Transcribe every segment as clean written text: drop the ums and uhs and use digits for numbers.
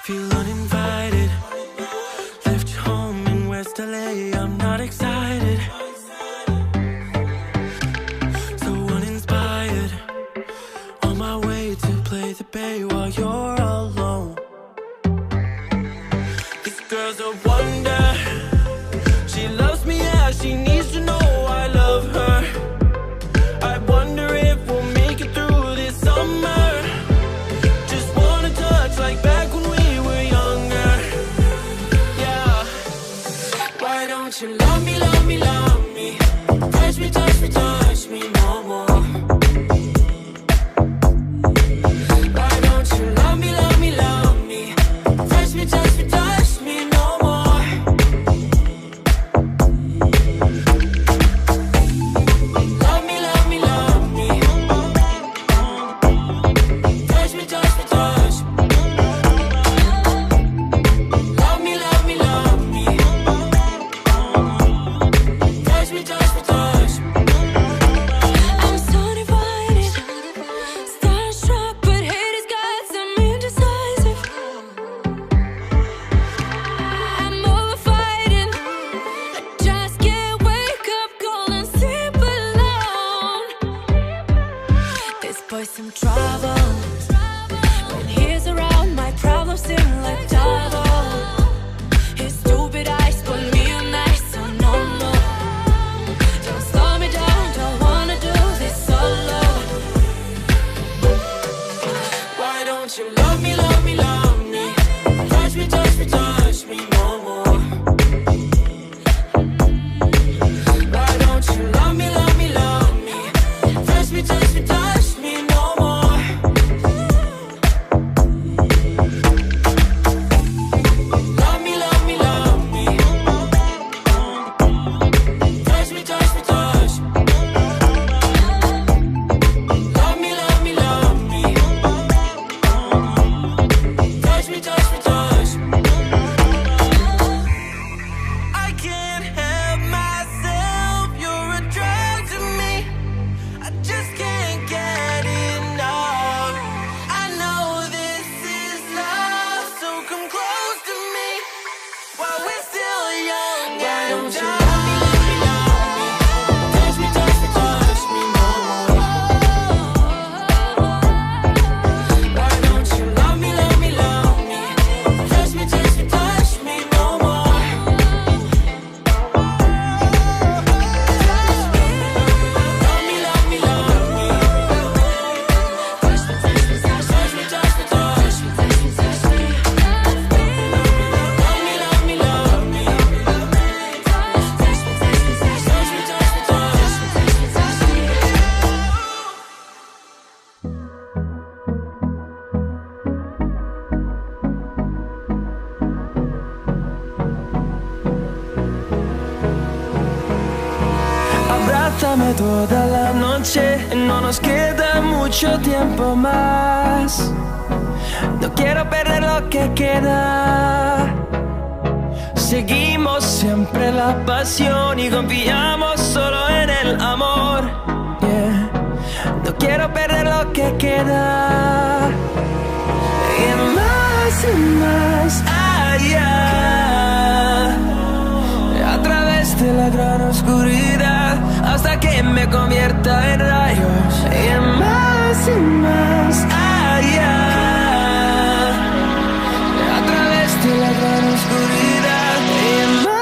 Feel uninvited. Left you home in West LA. I'm not excited. So uninspired. On my way to play the bay while you're alone. This girl's a wonder. She loves me, yeah, she needs to know I love her. I wonder if we'll make it through this summer. Just wanna touch like back when we were younger. Yeah. Why don't you love me, love me, love me? Touch me, touch me, touch me no more. Why don't you love me, love me, love me? Touch me, touch me, touch me no more. Love me, love me, love me. Touch me, touch me, touch me. Love me, love me, love me. Touch me, touch me, touch me. I'm so divided, starstruck, but haters got some indecisive. I'm over fighting, I just can't wake up cold and sleep alone. This boy's some trouble. When he's around, my problems seem like double. His stupid eyes put me on ice, so no more. Don't slow me down, don't wanna do this solo. Why don't you love me, love me, love me? Touch me, touch me, touch me no more. Why don't you love me, love me, love me? Touch me, touch me, touch me no more. Love me, love me, love me. Touch me, touch me, touch me. Love me, love me, love me. Touch me, touch me, touch me. I can't help myself, you're a drug to me. I just can't get enough. I know this is love, so come close to me while we're still young. Why don't you love me, love me, love me? Touch me, touch me, touch me no more. Why don't you love me, love me, love me? Touch me, touch me, touch me no more. Love me, love me, love me. Touch me, touch me, touch me, touch me, touch me, touch me, touch me. Love me, love me, love me. Touch me, touch me, touch me, touch me, touch me, touch me, touch me, touch me. Abrázame toda la noche, no nos queda mucho tiempo más. No quiero perder lo que queda. Seguimos siempre la pasión y confiamos solo en el amor. Yeah. No quiero perder lo que queda. Y más allá, a través de la gran oscuridad, hasta que me convierta en rayos. Y más allá, a través de la gran oscuridad. Y más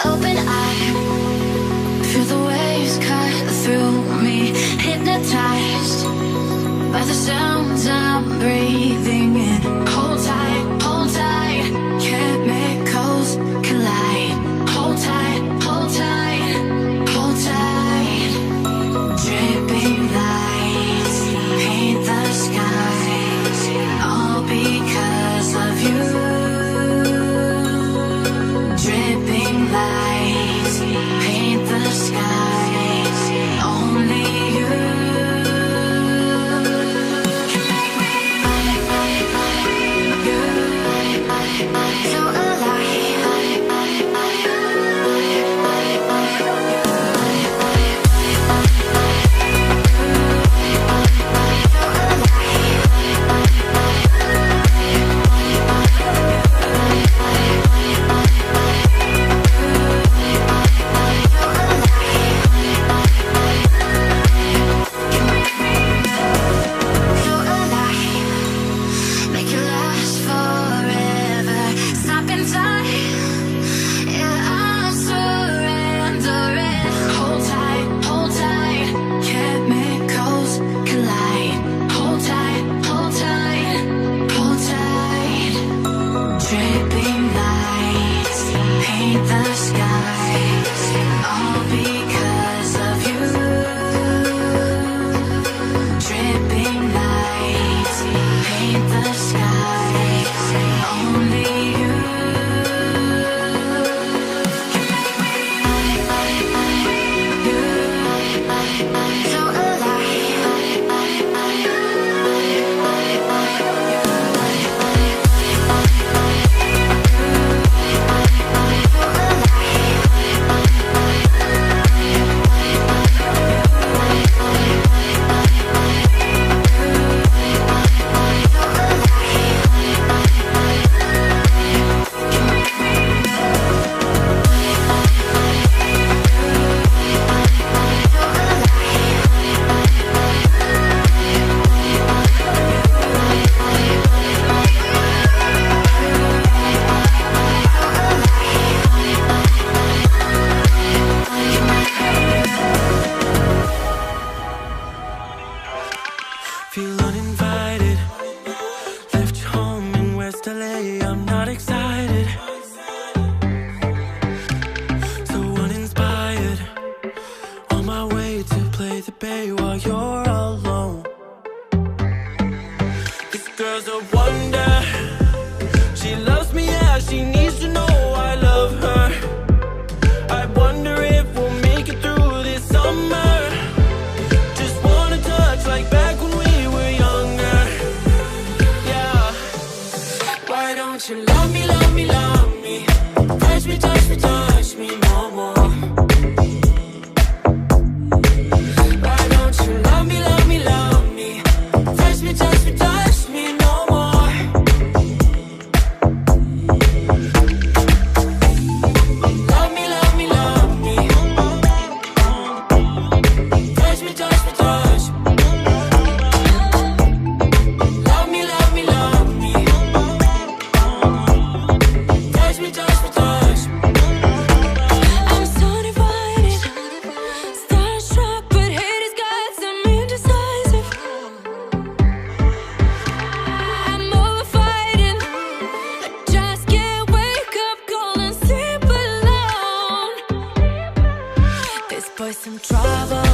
open eye, feel the waves cut through me, hypnotized by the sounds I'm breathing in. Hold tight, chemicals collide. Hold tight, hold tight, hold tight. Dripping lights paint the skies, all because of you. Dripping lights paint the skies, only you can make me feel alive. Make it last forever. Stop in time. Yeah, I'm surrendering. Hold tight, chemicals collide. Hold tight, hold tight, hold tight. Dripping lights paint the skies, all because of you. Dripping lights paint the skies, only you can make me feel Feel uninvited. Left home in West LA. I'm not excited. So uninspired. On my way to play the bay while you're alone. This girl's a wonder. She loves me, yeah. She needs to know I love her. I wonder if we'll make it through this summer. Just wanna touch like back when we were younger. Yeah. Why don't you love me, love me, love me? Touch me, touch me, touch me no more. Why don't you love me, love me, love me? Touch me, touch me, touch me no more. Love me, love me, love me. Touch me, touch me, touch me. Love me, love me, love me. Touch me, touch me, touch me. I'm so divided, starstruck, but haters got some indecisive. I'm over fighting, I just can't wake up cold and sleep alone. This boy's some trouble.